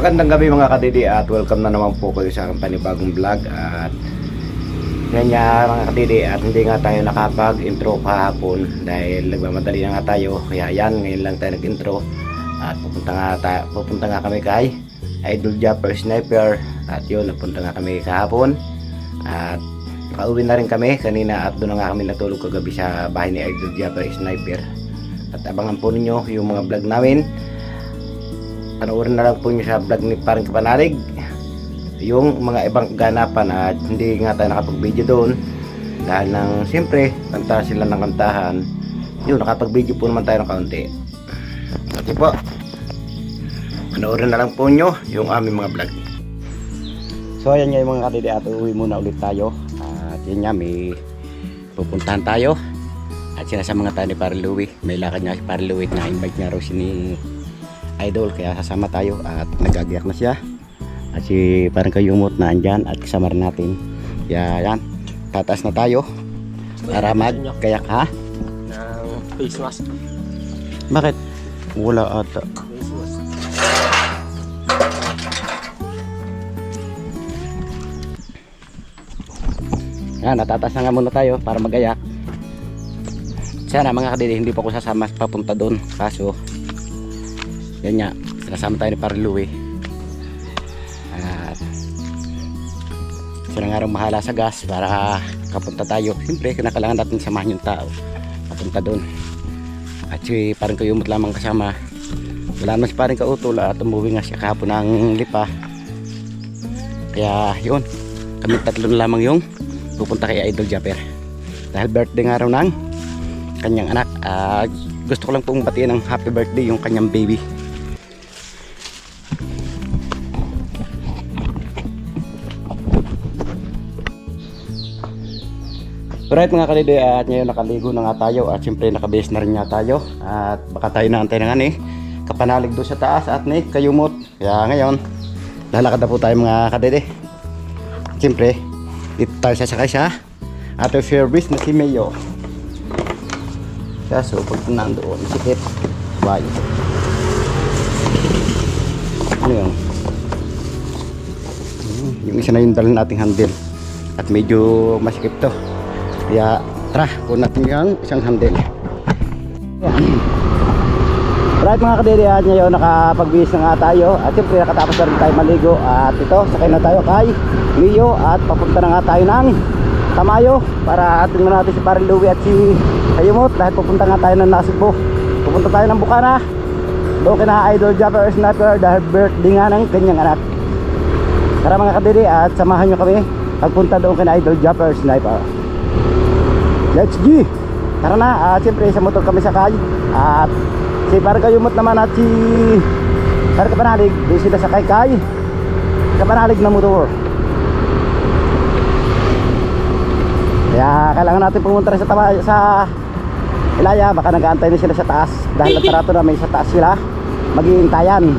Magandang gabi mga kadidi at welcome na naman po kayo sa aking panibagong vlog. At yan nga mga kadidi, at hindi nga tayo nakapag-intro kahapon dahil nagmamadali na nga tayo. Kaya yan, ngayon lang tayo nag-intro. At pupunta nga kami kay Idol Japper Sniper. At yun, napunta nga kami kahapon. At nakauwi na rin kami kanina at doon na nga kami natulog kagabi sa bahay ni Idol Japper Sniper. At abangan po ninyo yung mga vlog namin. Panoorin na lang po nyo sa vlog ni Paring Kapanalig yung mga ibang ganapan at hindi nga tayo nakapag-video doon dahil ng siyempre kanta sila ng kantahan. Yun, nakapag-video po naman tayo ng kaunti. Okay po, panoorin na lang po nyo yung aming mga vlog. So ayan nga yung mga kadidi at uwi muna ulit tayo. At yun nga, may pupuntahan tayo at sinasama nga tayo ni Paring Louie. May lakad nga si Paring Louie na invite niya raw si ni Idol, kaya sasama tayo at nagagiyak na siya. At si Paring Kayumot na andyan at kasama rin natin. Kaya yan, tataas na tayo para magkayak. Ha? Ng face mask. Bakit? Wala ata. Face mask. Yan, natataas na nga muna tayo para magayak. Sana mga kadidi, hindi pa ako sasama papunta doon. Kaso yan nga, sinasama tayo ni Paring Louie. At sila nga rin mahala sa gas para kapunta tayo. Siyempre, kinakailangan natin samahan yung tao papunta doon. At si Paring Kayumot lamang kasama. Wala naman si Paring Kautol at umuwi nga siya kahapon ng Lipa. Kaya yun, kami tatlo na lamang yung pupunta kay Idol Japper dahil birthday nga raw ng kanyang anak. Gusto ko lang pong batiin ng happy birthday yung kanyang baby. Alright mga kadidi, at ngayon nakaligo na nga tayo at siyempre nakabase na rin nga tayo at baka tayo naantay na nga ni Kapanalig doon sa taas at ni Kayumot. Kaya ngayon lalakad na po tayo mga kadidi. Siyempre dito tayo sasakay sa auto service na si Mayo. Kaso pag nandoon sikip bye. Ano yun? Yung isa na yung dala nating handle at medyo masikip to. Kaya tara, kunin natin yung isang handle. Right mga kadiri, at ngayon nakapag-bihis na nga tayo. At siyempre nakatapos na rin tayo maligo. At ito, sakay na tayo kay Mio. At papunta na nga tayo ng Tamayo para atin na natin si Paring Louie at si Kayumot. Dahil pupunta nga tayo ng Nasugbo. Pupunta tayo ng Bukana doon kina Idol Japper Sniper dahil birthday nga ng kanyang anak. Tara mga kadiri, at samahan nyo kami pagpunta doon kina Idol Japper Sniper. Let's go! Tara na, at siyempre sa motor kami sakay. At si Paring Kayumot naman at si Paring Kapanalig, doon sila sakay kay Kapanalig na motor. Kaya kailangan natin pumunta rin sa Ilaya. Baka nag-aantay na sila sa taas dahil natarato na may sa taas sila mag-iintayan.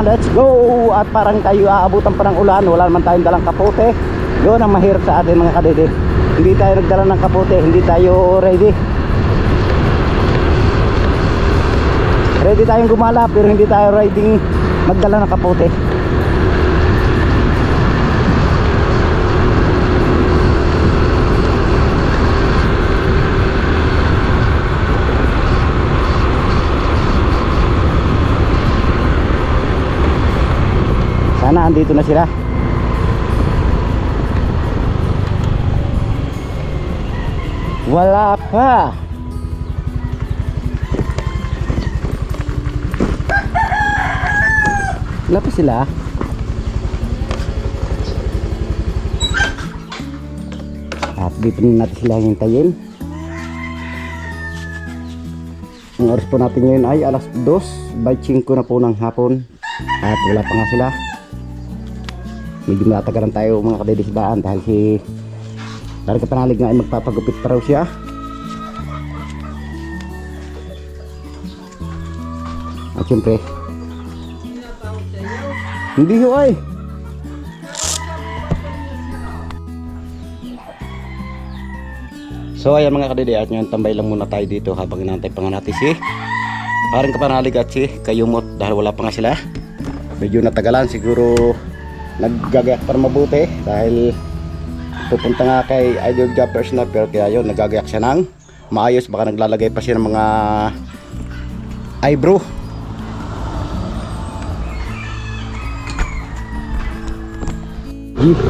Let's go! At parang tayo aabutan pa ng ulan. Wala naman tayong dalang kapote. Yun ang mahirap sa atin mga kadidi. Hindi tayo nagdala ng kapote. Hindi tayo ready. Ready tayong gumala pero hindi tayo riding magdala ng kapote. Sana andito na sila. Wala pa. Wala pa sila. At dito na natin sila hintayin. Ang oras po natin ngayon ay alas 2:05 na po ng hapon. At wala pa nga sila. Medyo matagalan tayo mga kadidisdaan dahil si Paring Kapanalig nga ay magpapagupit pa raw siya. At siyempre hindi ho ay So ayan mga kadidi, at ngayon tambay lang muna tayo dito habang inantay pa nga natin si parang kapanalig at si Kayumot dahil wala pa nga sila. Medyo natagalan, siguro naggagayak para mabuti dahil pupunta nga kay Idol Japper Snapper, kaya yun nagagayak siya ng maayos, baka naglalagay pa siya ng mga eyebrow.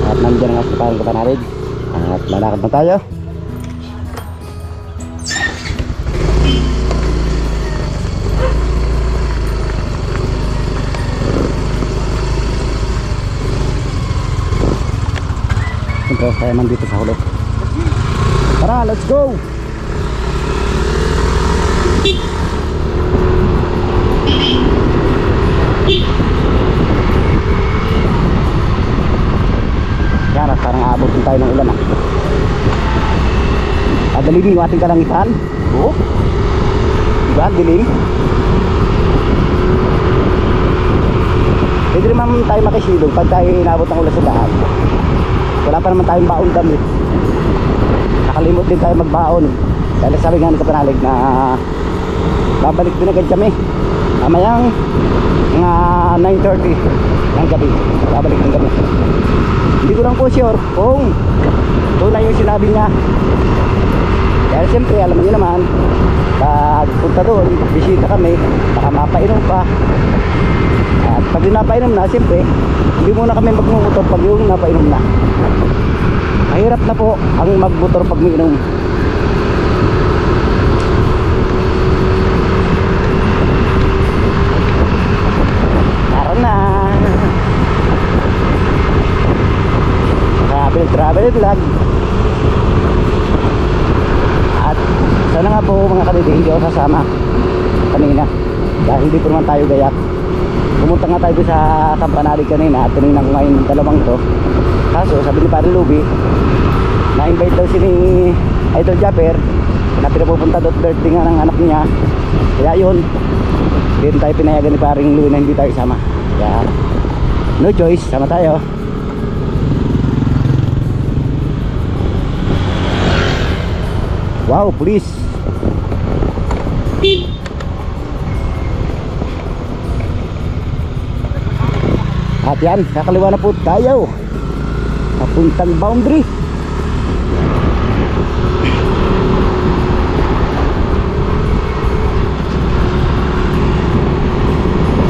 At nandiyan nga sa parang kapanalig at lalakad na tayo. Siyempre tayo man dito sa huli. Tara, let's go! Yan at parang aabotin tayo ng ulan dilim yung ating kalangitan. Oo, diba, dilim. Pwede naman tayo makisilong pag tayo inabot ng ulan sa daan. Wala pa naman tayong baon damit. Nakalimot din tayo magbaon dahil sabi nga ni kapanalig na babalik din agad kami mamayang mga 9:30 ng gabi. Babalik din kami. Hindi ko lang po sure kung doon na yung sinabi niya. Dahil siyempre alam niyo naman, pag punta doon, bisita kami, baka mapainom pa. At pag yung napainom na, siyempre hindi muna kami magmumotor pag yung napainom na. Mahirap na po ang magmotor pag may inom. Tara na. Travel vlog. At sana nga po mga kadidi, hindi ako sasama kanina dahil hindi po naman tayo gayak. Pumunta nga tayo sa Kampanalig kanina at tinignan ko ngayon dalawang to. Kaso sabi ni Padre Luby, na-invite daw si ni Idol Japper na pinapupunta doon, birthday nga ng anak niya. Kaya yun, hindi tayo pinayagan ni Paring Luby na hindi tayo sama. Kaya no choice, sama tayo. Wow, please. At yan, kakaliwa na po tayo papuntang boundary.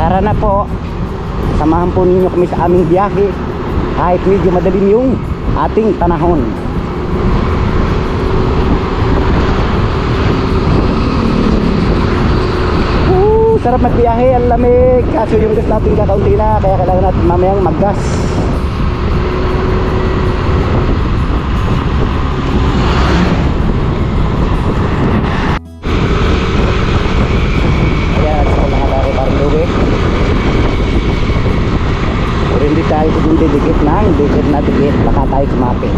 Tara na po, samahan po ninyo kami sa aming biyahe kahit medyo madalim yung ating panahon. Sarap magbiyahe, ang lamig. Kaso yung gas natin kakaunti na, kaya kailangan natin mamayang maggas. Ayan, sa mga tayo parang luwi. Pero hindi tayo kundi dikit na dikit, baka tayo kumapit.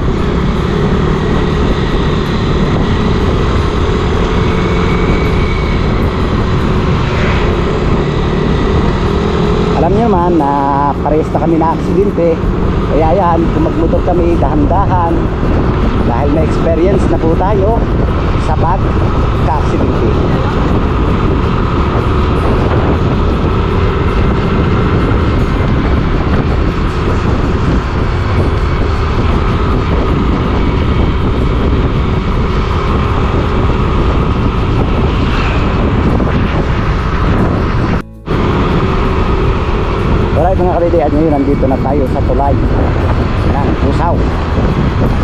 Alam niyo naman na parehas na kami na aksidente. Kaya yan, kung magmotor kami dahan-dahan dahil may experience na po tayo sa pagka-aksidente. Alright mga kalidi, at ngayon nandito na tayo sa tulay ng Pusaw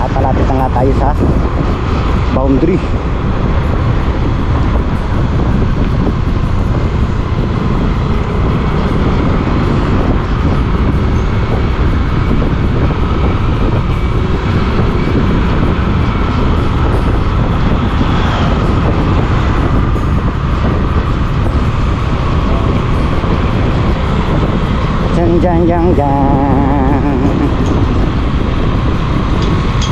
at malapit na nga tayo sa boundary. Dyan.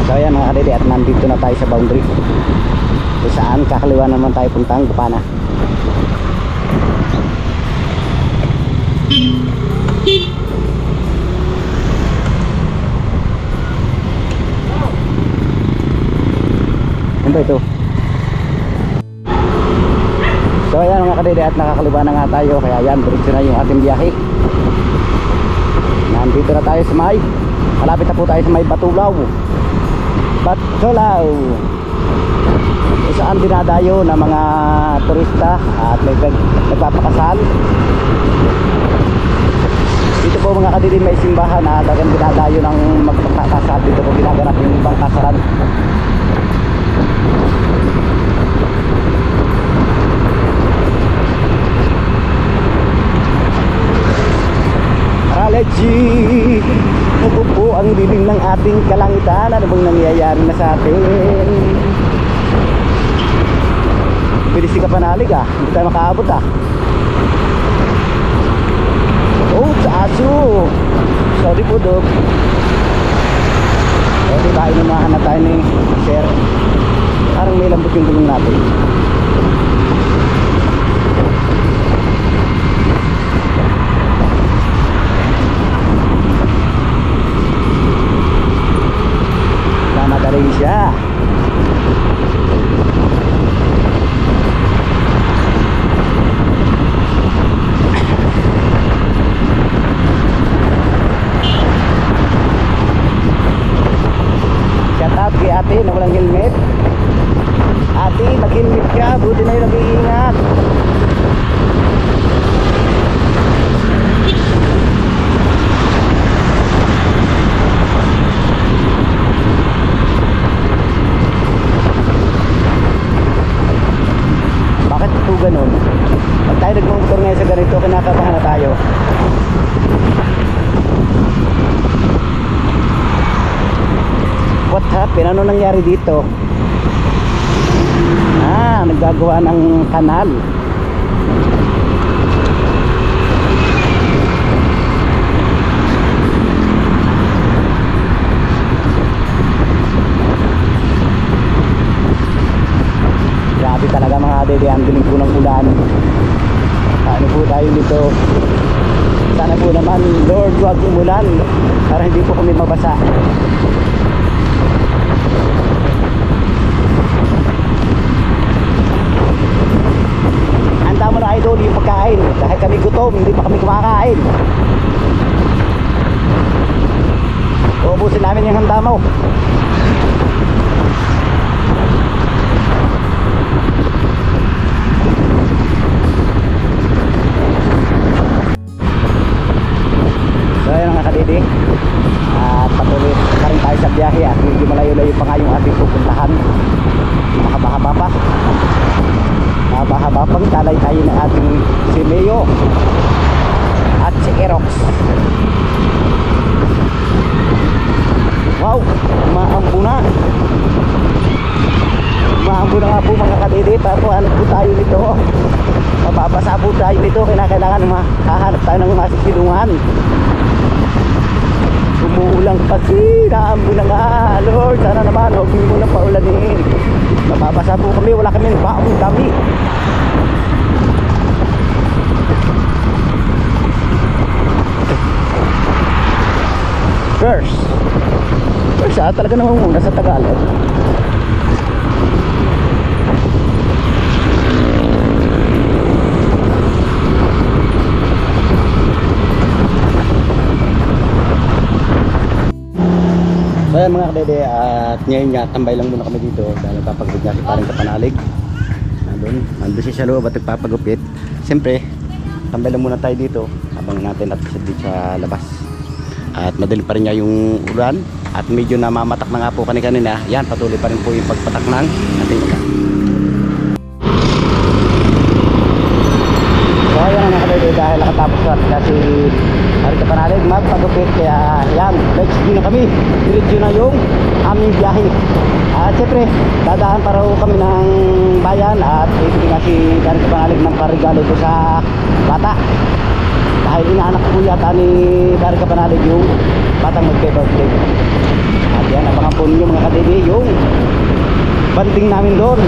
So ayan mga kadidi, at nandito na tayo sa boundary kung saan kakaliwa naman tayo puntang Gapana. Ano ba ito? kadede at nakakaliwa na nga tayo. Kaya yan, diretso na yung ating biyahe. Nandito na tayo sa may, malapit na po tayo sa may Batulaw. Batulaw, saan dinadayo ng mga turista at nagpapakasal. Dito po mga kadede may simbahan at talagang dinadayo ng magpapakasal. Dito po ginaganap yung ibang kasalan. Raleji, ito po ang dilim ng ating kalangitan. Ano bang nangyayari na sa atin? Pwede si Kapanalig hindi tayo makaabot Oh, sa aso. Sorry po, Dog. O, diba, inunahan na tayo ni Sir. Parang may lambot yung gulong natin. Namagaling siya. Shout out kay ate na walang helmet. Ate, mag-helmet ka. Buti na yung nag-iingat. Bakit ito ganun? Pag tayo nagmumotor ngayon sa ganito, kinakabahan na tayo. What happened? Ano nangyari dito? Naggagawa ng kanal. Grabe talaga mga adede, ang dilim po ng ulan. Paano po tayo dito? Sana po naman, Lord, huwag umulan para hindi po kami mabasa. Handa mo na idol yung pagkain dahil kami gutom, hindi pa kami kumakain. Uubusin namin yung handa mo. So ayun mga kadidi, at patuloy pa rin tayo sa biyahe at medyo malayo-layo pa nga yung ating pupuntahan. Mahaba-haba pa. Mahaba-haba pang talay tayo ng ating si Leo at si Erox. Wow, umaambo na. Umaambo na nga po mga kadidi. Paano po tayo nito? Mababasa po tayo nito. Kailangan mahahanap tayo ng mga silungan. Umuulang kasi. Naambo na nga. Lord, sana naman huwag mo na paulanin. Mababasa po kami. Wala kami baong dami. First talaga naman muna sa Tagalog. So yan mga kadede, at ngayon nga tambay lang muna kami dito dahil nagpapagupit nga si parang Kapanalig. Nandun siya sa loob at nagpapagupit. Siyempre tambay lang muna tayo dito habang natin at dito sa labas. At madaling pa rin nga yung ulan at medyo namamatak na nga po kanina. Yan, patuloy pa rin po yung pagpatak ng ating ulan. So ayan mga kadede, dahil nakatapos na si Parang Kapanalig magpagupit, kaya yan, let's go na kami. Diretso na yung aming biyahe. At siyempre dadaan para kami ng bayan at ibigay nga si Parang Kapanalig ng parigalo ko sa bata. Dahil inaanak po yata ni Parang Kapanalig yung batang mag-birthday. At yan, abangan po ninyo mga kadede yung banding namin doon.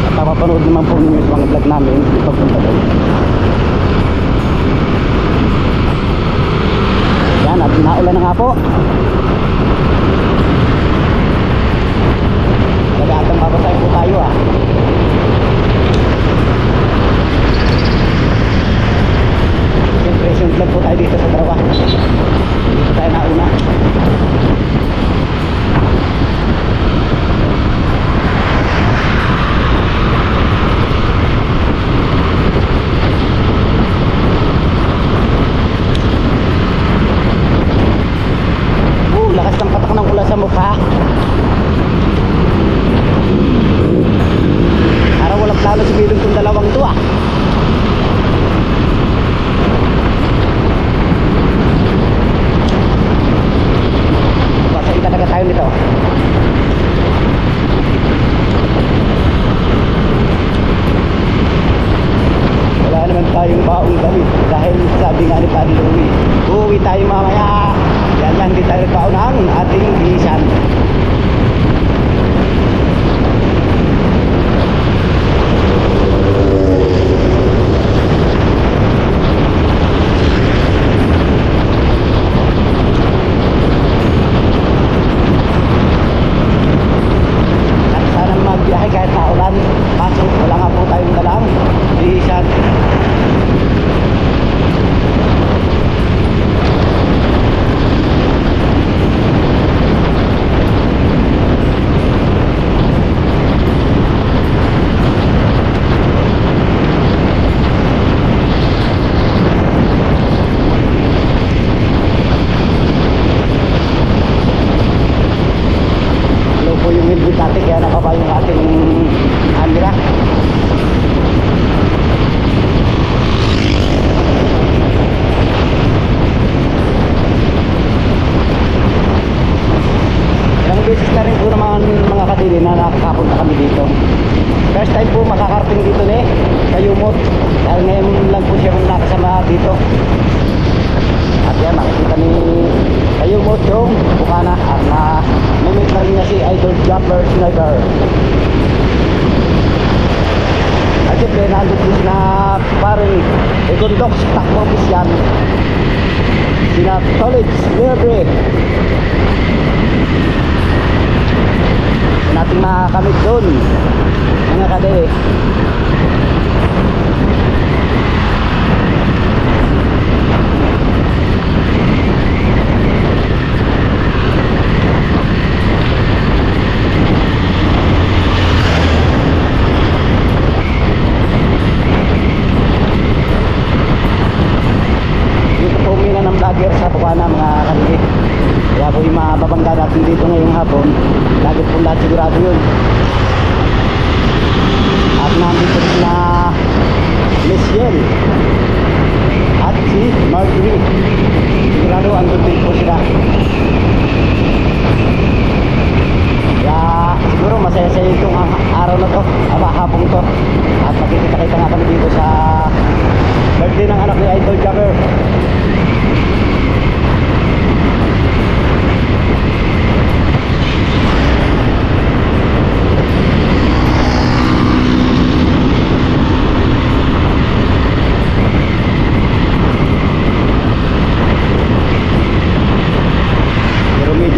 At mapapanood naman po ninyo sa mga vlog namin pagpunta doon. Yan, at naulan na nga po. Nag-aatang babasahin po tayo ngayon lang po siya kung nakasama dito. At yan, makikita ni kayo mo yung bukana at na-meet na rin niya si Idol Jumper Sniper. At siyempre, nandun din na paring Egondok takbo official sina College Libre natin makakamit doon mga kade. Sa Bukana mga kanili, kaya po yung mababangga natin dito ngayong hapon, lagi po lahat sigurado yun. At nandito rin na Michelle at si Marjorie, sigurado andun din po sila. Kaya siguro masaya-saya itong araw na to, hapong to, at makikita-kita nga kami dito sa birthday ng anak ni Idol Jumper.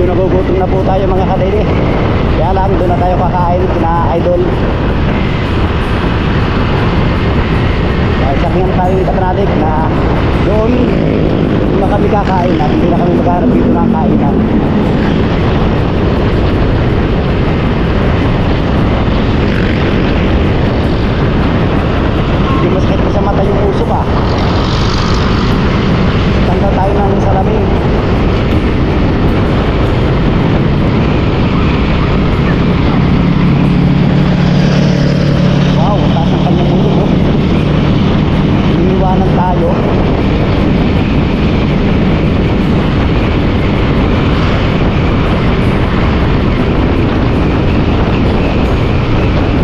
Nagugutom na po tayo mga kadede, kaya lang doon na tayo kakain kina Idol. Dahil sakyan tayo yung Katanalig na doon na kami kakain at hindi na kami maghanap dito ng kainan. Hindi masakit mo sa mata yung usok ah. Tanggal tayo ng salamin. Tayo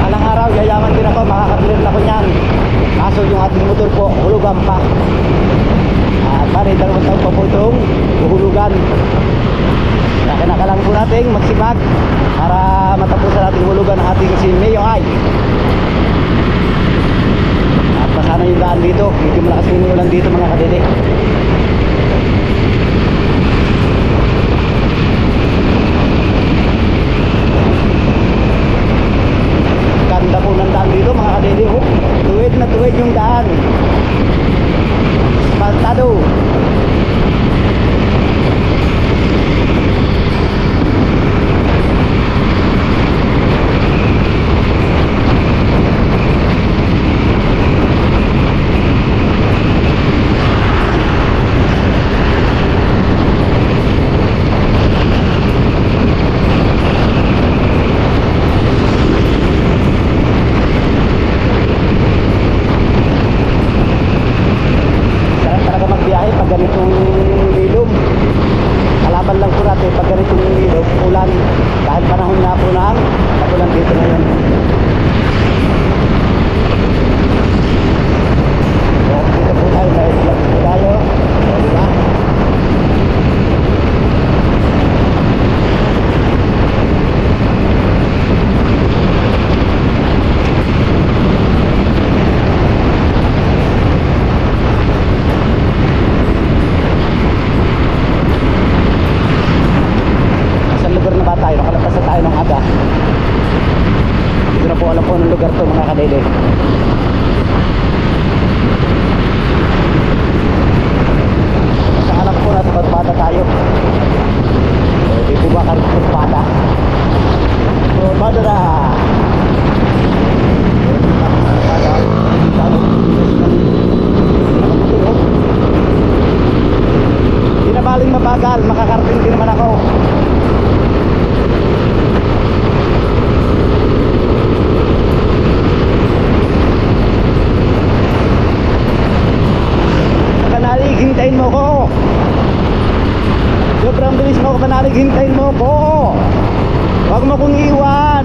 alang araw yayaman din ako, makakabilir na ko niyan, kaso yung ating motor po hulugan pa at bali 2 taon pa po itong hulugan. Kaya kinakalang po natin magsibag para matapusan natin hulugan ng ating si Mayo Ay. Sana yung daan dito, medyo malakas yung ulan dito mga kadede. Ganda po ng daan dito mga kadede, oh. Tuwid na tuwid yung daan, asfaltado. kadede. Sa anak po na Barpada tayo. Di po ba karit Barpada? Barpada na! Hindi na baling mabagal, makakarating din naman ako. Kanalig, hintayin mo ko. Sobrang bilis mo, Kanalig, hintayin mo ko. Huwag mo kong iwan,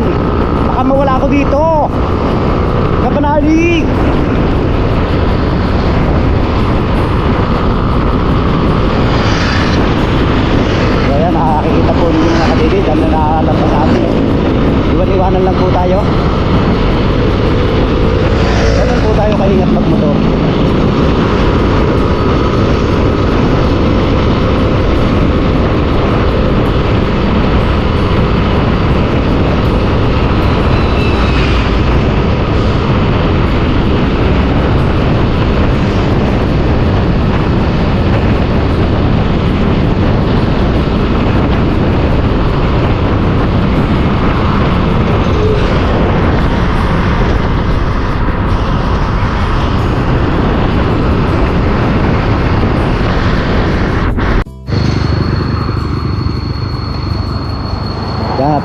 baka mawala ako dito. Kanalig.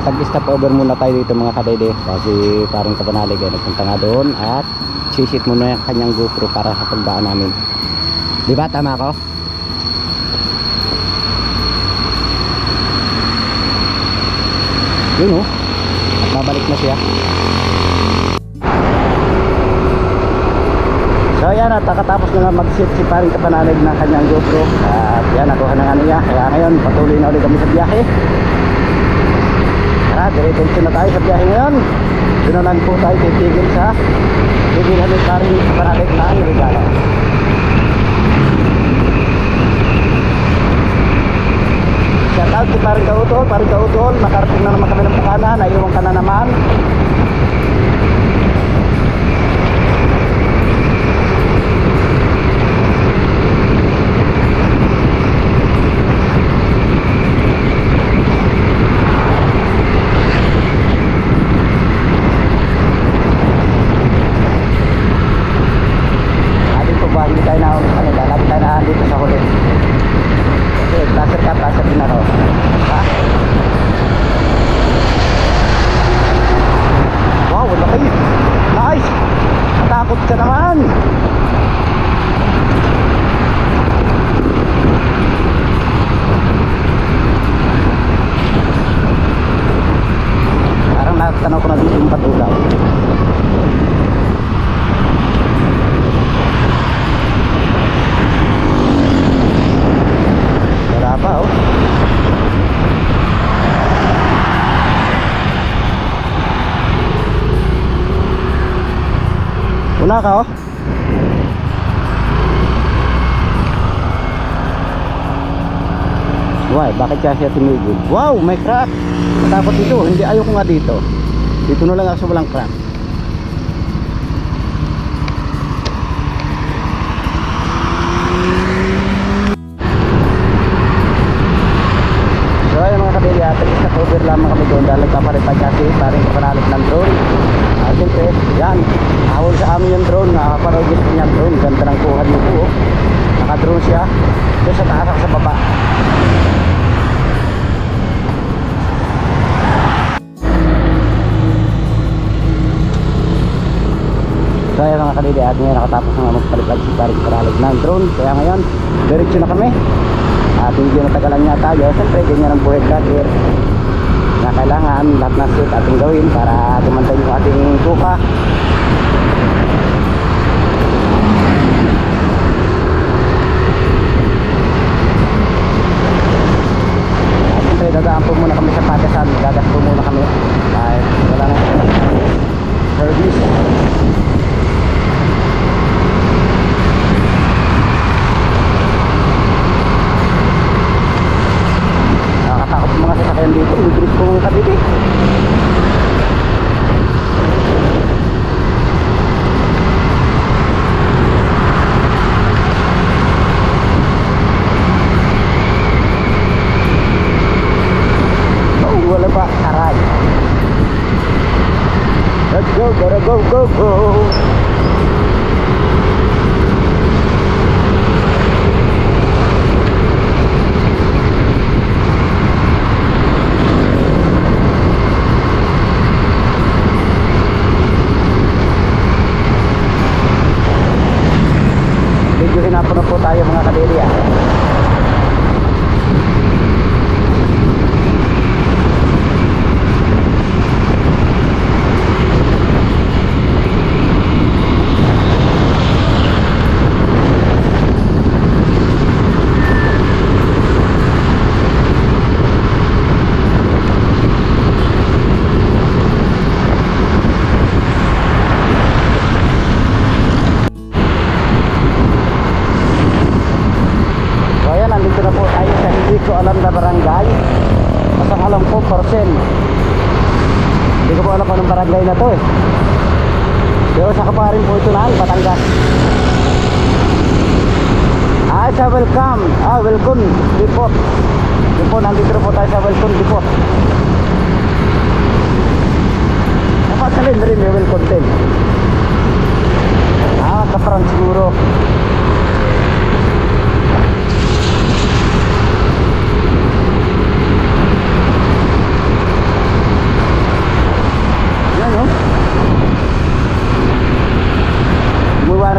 tag-stop over muna tayo dito mga kadede. Kasi parang kapanalig ay nagpunta nga doon at sisit muna yung kanyang GoPro para sa pagdaan namin. Di ba? Tama ako? Yun oh. At babalik na siya. So yan at nakatapos na nga mag-sit si paring kapanalig ng kanyang GoPro. At yan, nakuha na nga niya. Kaya ngayon patuloy na ulit kami sa biyahe. Tara, diretso na tayo sa biyahe ngayon. Doon na lang po tayo titigil sa tigilan ni paring kapanalig na ang regalo. Shout out si paring kautol. Nakarating na naman kami ng Bukana. Naiwan ka na naman. Tanaw ko na dito yung patulaw. Wala pa oh. Una ka oh. Why? Bakit siya tumigil? Wow, may crack. Matakot dito. Hindi, ayaw ko nga dito. Dito na lang ako sa walang crack. So ayun mga kabili, stop over lamang kami doon dahil nagpaparitag kasi parang kapanalit ng drone. Siyempre, yan, ahol sa amin yung drone. Nakapanood niya yung drone. Ganda ng kuha niyo po. Naka-drone siya. Doon sa taas ako sa baba. So ayun mga kalili, at ngayon nakatapos na magpaligad si paring kapanalig ng drone. Kaya ngayon, diretso na kami. At hindi natagalan niya tayo. Siyempre, ganyan ang buhay vlogger na kailangan lahat na set ating gawin para tumantay yung ating tuka. At siyempre, dadaan po muna kami sa Pagasan. Gagas po muna kami dahil wala na service. Nakakatakot mga sasakyan dito. Libre po mga kabili. Oh, wala pa. Aray. Let's go, gotta go, go, go. Videohin na po tayo mga kabili. Nandito na po tayo sa hindi ko alam na barangay. Basta alam ko, Porcel. Hindi ko po alam anong barangay na to eh. Pero sa kaparin po ito na, Batangas. Sa welcome. Welcome Depot. Depot, nandito na po tayo sa welcome Depot. Napasalin rin may welcome din. Kaparang siguro.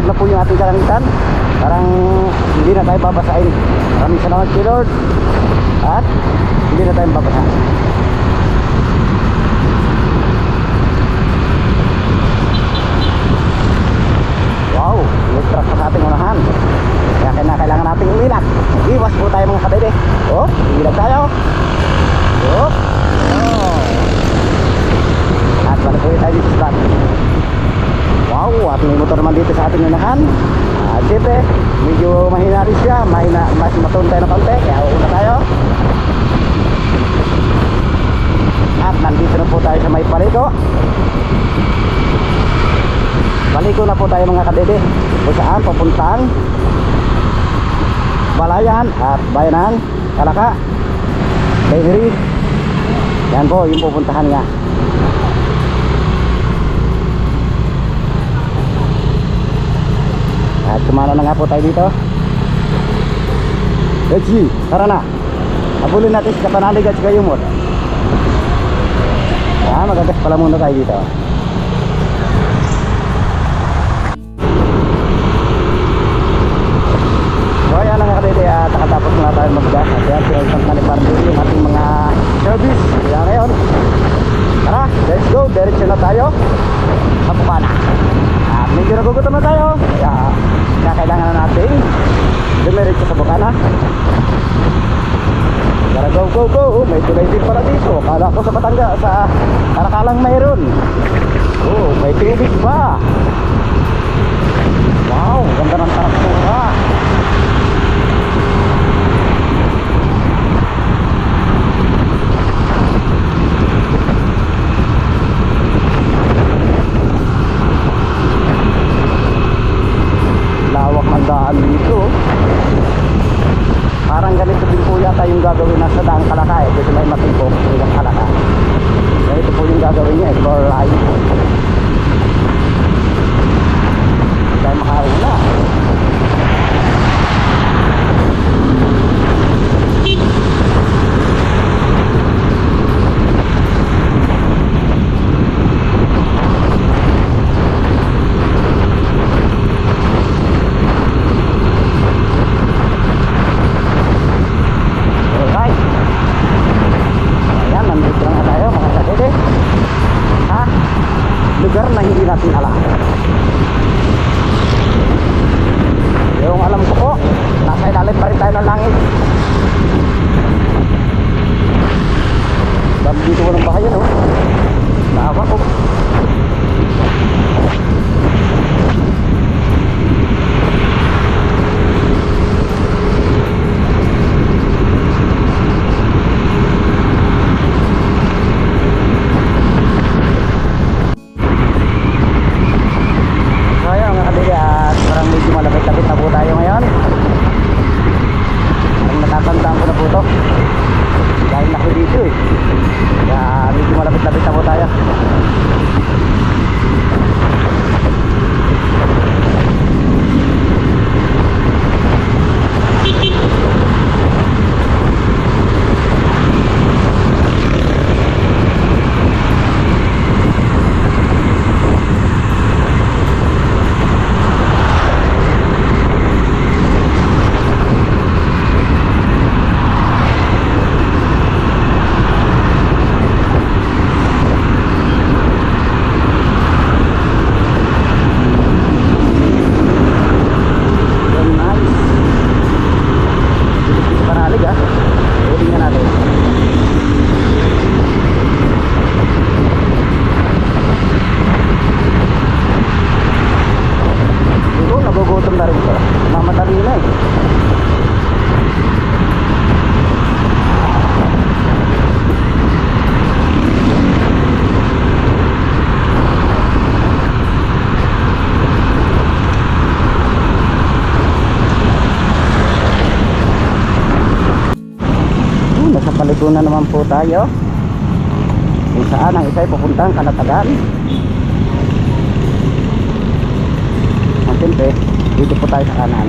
maliwanag na po yung ating kalangitan. Parang hindi na tayo babasahin. Maraming salamat kay Lord. At hindi na tayo babasa. Wow, may truck pa sa ating unahan. Kaya kailangan nating umilag. Iwas po tayo mga kabebe. Oh, umilag tayo. Oh. At balik po tayo dito sa start. Wow, at may motor naman dito sa ating unahan. Siyempre, medyo mahina rin siya. Mas matuntay na konti. Kaya una tayo. At nandito na po tayo sa may paliko. Paliko na po tayo mga kadede. Kung saan papuntang Balayan at Bayanan, Kalaka, Dairy. Yan po yung pupuntahan niya. At sumala na nga po tayo dito. Let's see, tara na. Habulin natin sa Kapanalig at sa Kayumot. Magagas pala muna tayo dito. So ayan na nga kadede, at nakatapos na tayo mag-gas. At yan, pinagpang kalipan din yung ating mga service. Kaya ngayon, tara, let's go. Diretso na tayo sa Bukana. At medyo nagugutom na tayo. Kaya kailangan na natin dumiretso sa Bukana. Tara, go, go, go. May tulay din para dito. Kala ko sa Batangas, sa Arakalang mayroon. Oh, may tubig pa. Wow, ganda ng taraktura. Lawak ng daan dito. Parang ganito din po yata yung gagawin na sa daang Kalaka eh. Kasi may matipok yung Kalaka. Ganito po yung gagawin niya, explore line. Dahil makauna. Lugar na hindi natin alam. Yung alam ko po, nasa ilalim pa rin tayo ng langit. Dami dito walang bahay yan, oh. Naawa ko. Malapit-lapit na po tayo ngayon. Ang natatandaan ko na po ito dahil nako dito eh. Kaya medyo malapit-lapit na po tayo. Paliguan na naman po tayo kung saan ang isa ay pupuntang Kalatagan. At siyempre dito po tayo sa kanan.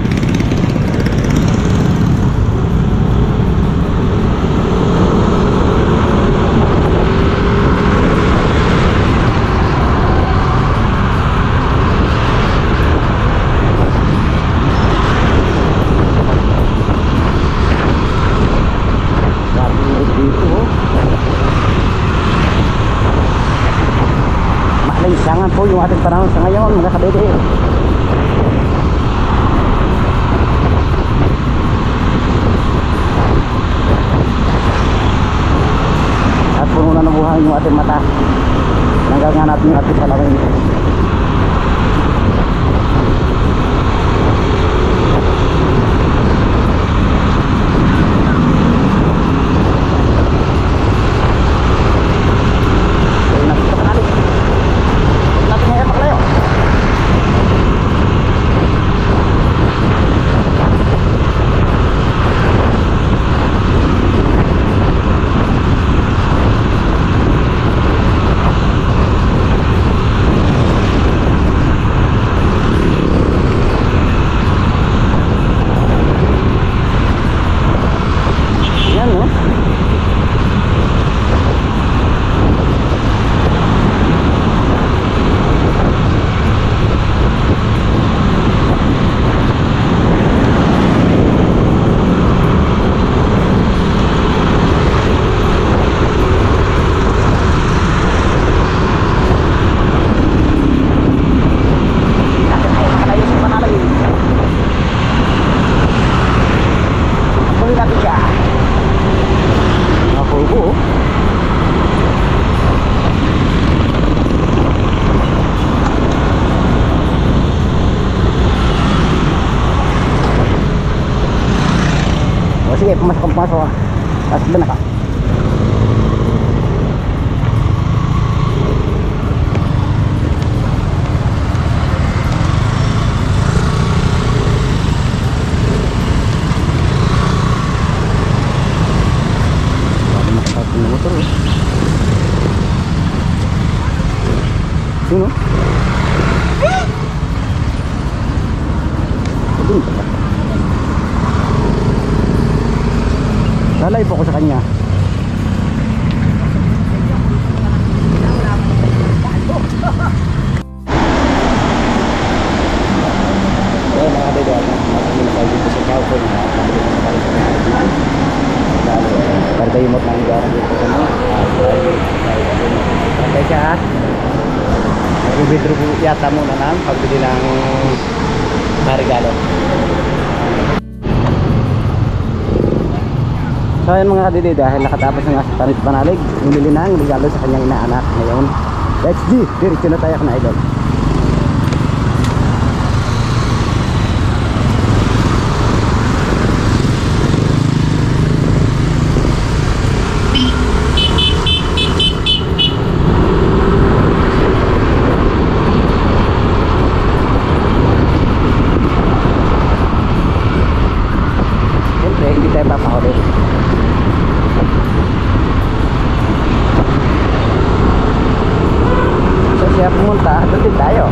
naman po yung ating panahon sa ngayon mga kadede. At puno na ng buhay yung ating mata. Hanggang nga natin yung ating salamin. Sige, pumasok. Tapos ba na ka? Sino? Lalay po ko sa kanya. Kaya mga kadede, nakakilala tayo dito sa Caucon. Para tayo mo ng garang dito sa mga. Kaya siya ha. Nag-withdraw po yata muna ng pagbili ng regalo. So ayun mga kadede, dahil nakatapos nga sa Tanit Panalig, umili na ang regalo sa kanyang inaanak ngayon. Let's go! Diretso na tayo na idol. Siyempre, hindi tayo papahuli. Siya pumunta, doon din tayo.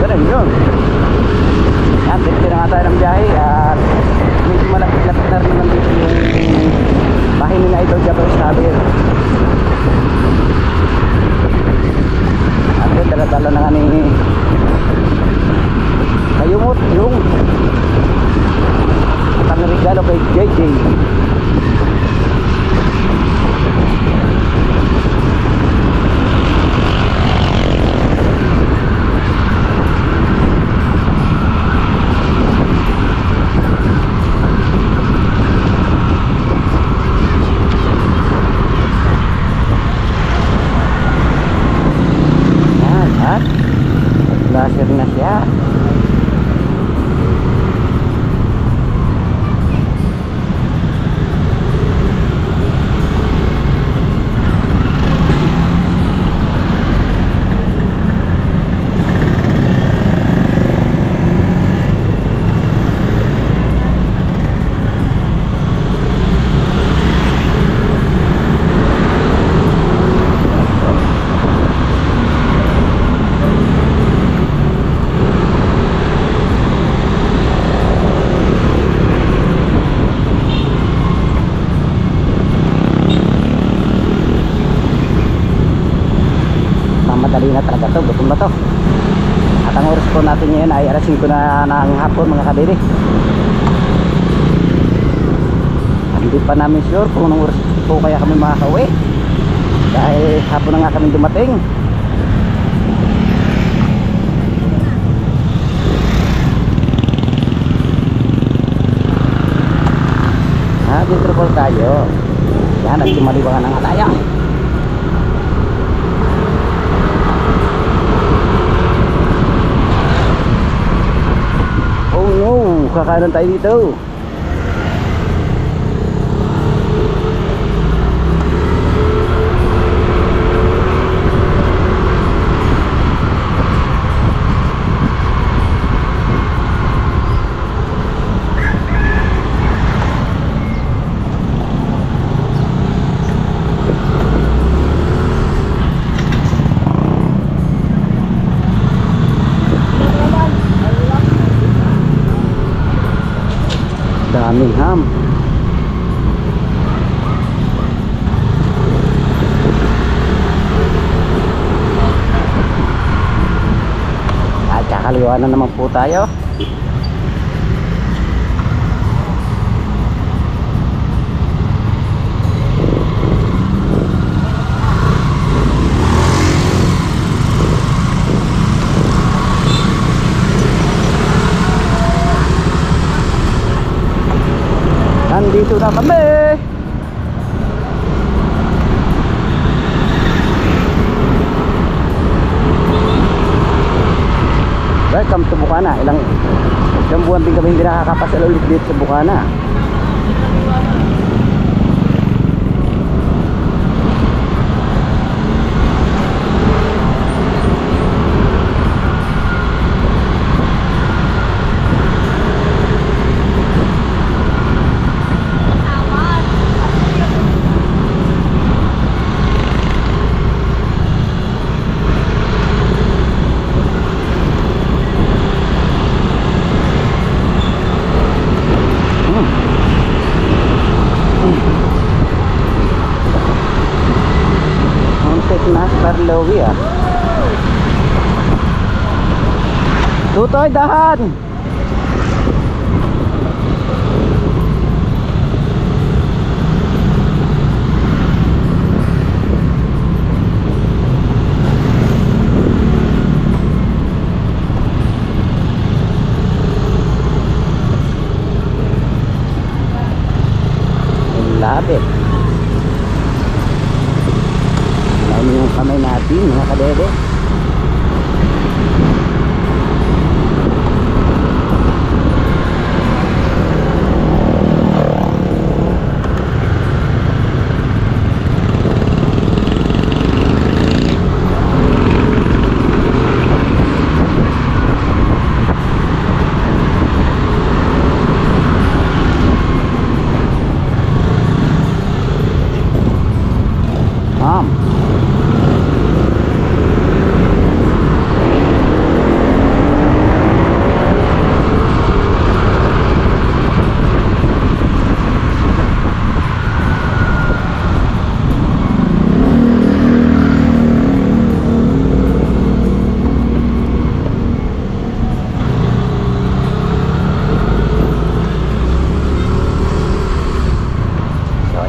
Ganun yun. Yan, dito na nga tayo ng biyahe at medyo malapit-lapit na rin naman dito yung bahay ni Idol Jabber Stabir. At yun, dala-dala na nga ni Kayumot yung at ang regalo kay JJ. Laser na siya. Madali na talaga to, gutom na to. At ang oras po natin ngayon ay alas 5 na ng hapon mga kadede. At hindi pa namin sure kung anong oras po kaya kami makakauwi dahil hapon na nga kami dumating. Metropol tayo. Yan, nagsimaliwangan na nga tayo. Oh no, kakanan tayo dito. Daming ham. At kakaliwa na naman po tayo. Nandito na kami. Welcome to Bukana. Ilang buwan din kami hindi nakakapasal ulit dito sa Bukana. Parlowi ah. Tutoy, dahan. Labit. Yung kamay natin mga kadede.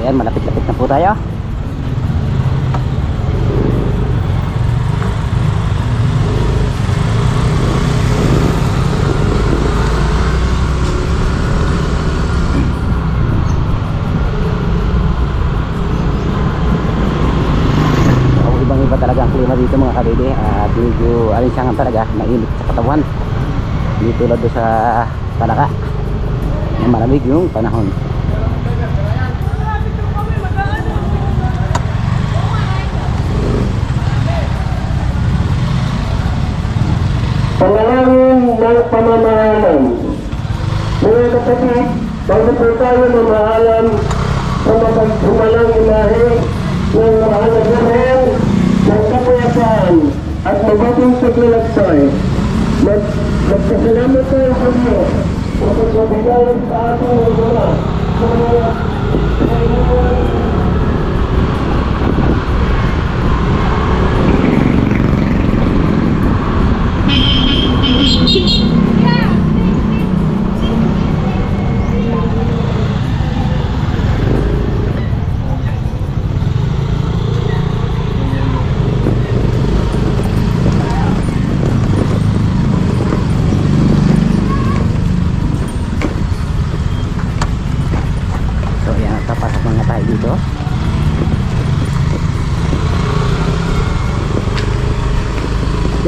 Ayan, malapit-lapit na po tayo. Ibang-iba talaga ang klima dito mga kabebe. At medyo alinsangan talaga, mainit sa katawan. Hindi tulad doon sa Palaka na malamig yung panahon. Pangalangin ng pamamahalan. Mga kapatid, bago po tayo mamahalan sa mapaghumalang imahe ng mahal na Buhay, ng kapayapaan at mabuting paglalaksay. Magpasalamat tayo sa Diyos sa pagbibigay sa ating mga sa mga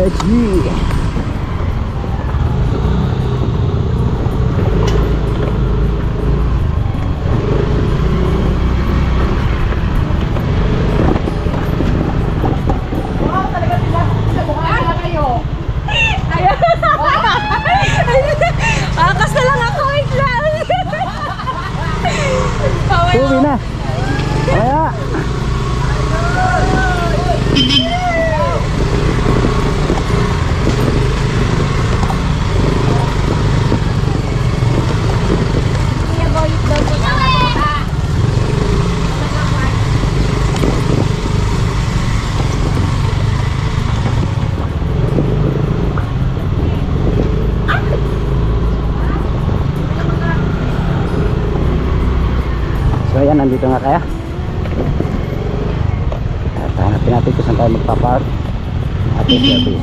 Let's go. Akas na lang ako, wait lang. Uwi na. Kaya. So ayan, nandito nga kaya. At hanapin natin kung saan tayo magpapark. Ating service.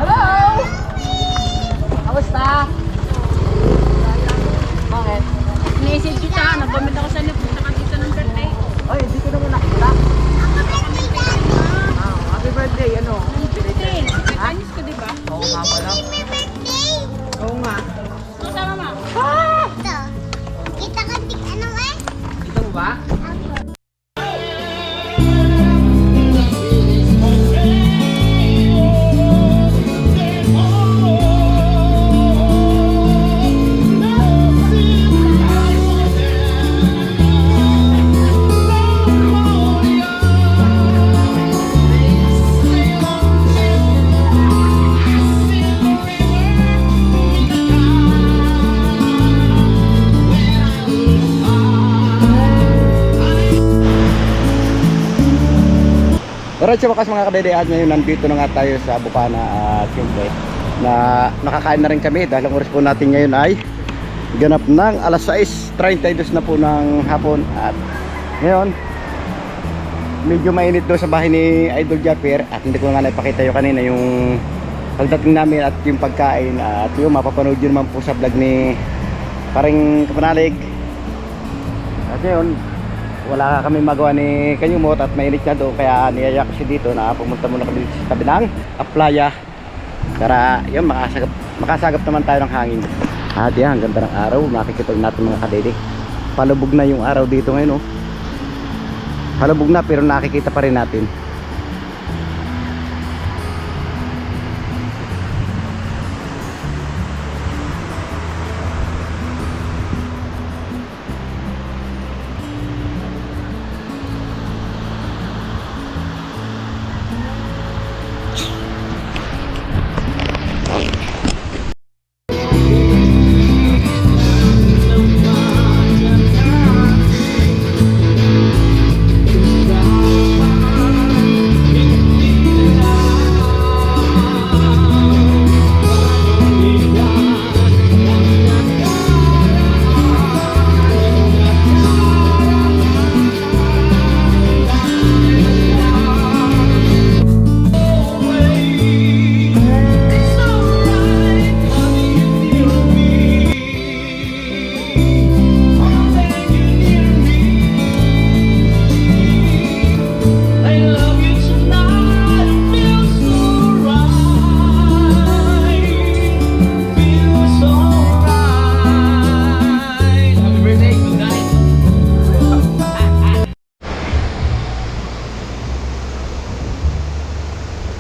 Hello! Kamusta? Bakit? Message kita, nag-comment ako sa live, punta ka dito ng birthday. Ay, hindi ko naman nakita. Happy birthday, ano? 15. Anis ko, diba? Oo nga pala. Oo nga. Kasama ma. Kita kantik ano eh? Ito mo ba? Alright, sa wakas mga kadede, at ngayon nandito na nga tayo sa Bukana at siyempre na nakakain na rin kami dahil ang oras po natin ngayon ay ganap ng alas 6:32 na po ng hapon. At ngayon medyo mainit doon sa bahay ni Idol Japper at hindi ko nga naipakita yung kanina yung pagdating namin at yung pagkain, at yung mapapanood yun naman po sa vlog ni Paring Kapanalig. At ngayon wala kami magawa ni Kanyumot at mainit na doon, kaya niyaya ko siya dito na pumunta muna kami sa tabi ng playa para yun makasagap naman tayo ng hangin. At yan, ang ganda ng araw, makikita natin mga kadede, palubog na yung araw dito ngayon oh. Palubog na pero nakikita pa rin natin.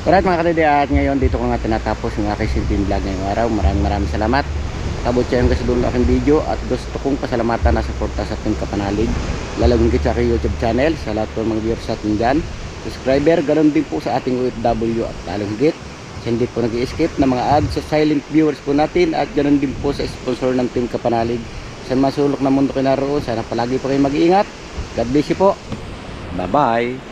Alright mga kadede, at ngayon dito ko nga tinatapos yung aking simpleng vlog ngayong araw. Maraming salamat. Abot siya yung kasi doon aking video, at gusto kong pasalamatan na suporta sa ating Kapanalig. Lalagong kita sa aking YouTube channel, sa lahat po mga viewers sa ating dyan, subscriber, ganoon din po sa ating OFW, at lalong higit hindi po nag-i-skip na mga ads sa silent viewers po natin, at ganoon din po sa sponsor ng Team Kapanalig. Sa masulok na mundo kayo naroon, sana palagi po kayo mag-iingat. God bless you po. Bye bye.